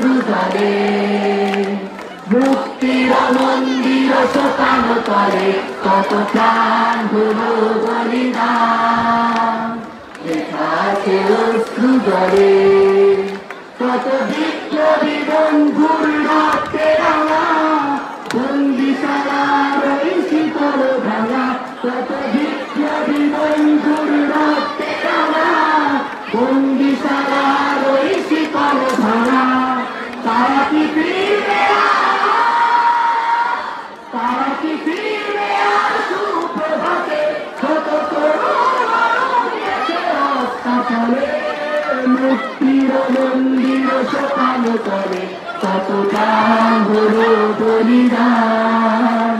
অশ্রুজলে মুক্তির মন্দির শোকানো তলে কত প্রাণ হলো বলিদান লেখা আছে অশ্রুজলে কত বিপ্লবী বন্ধুর রক্তে রাঙা বন্দিশালার ওই শীতল ভাঙা কত বিপ্লবী বন্ধুর রক্তে রাঙা বন্দিশালার ওই শীতল ভাঙা তারা কি ফিরবে আর সুপ্রভাতে ছোট তরুণ মুক্তির মন্দির শোকানো করে কত প্রাণ হলো বলিদান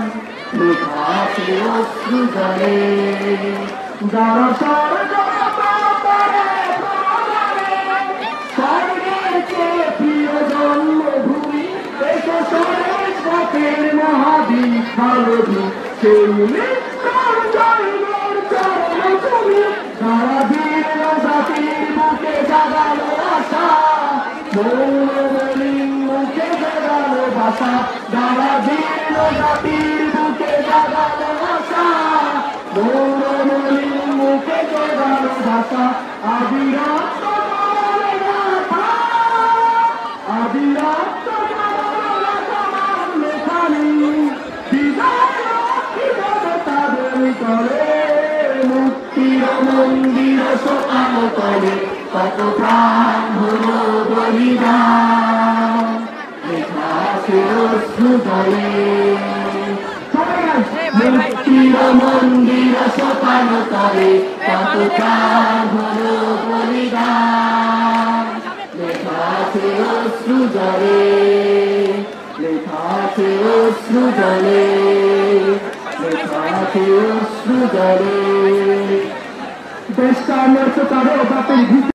লেখা আছে অশ্রুজলে যারা স্বর্গের চেয়ে প্রিয় জন্মভূমি এসো স্বরের পথের মহাদীপ ভারতী সেই মৃত্যুর জন্মের চরণ তুমি যারা বীর জাতির বুকে জাগালো আশা মৌলবলীর মুখে জাগালো ভাষা যারা বীর জাতির বুকে জাগালো আশা মৌলবলীর মুখে জাগালো ভাষা মুক্তির মন্দির শোকানো করে কত প্রাণ হলো বলিদান লেখা আছে অশ্রুজলে মুক্তির মন্দির শোকানো করে কত প্রাণ হলো বলিদান লেখা আছে অশ্রুজলে লেখা আছে অশ্রুজলে দেশটা আমার তো তারও বাপের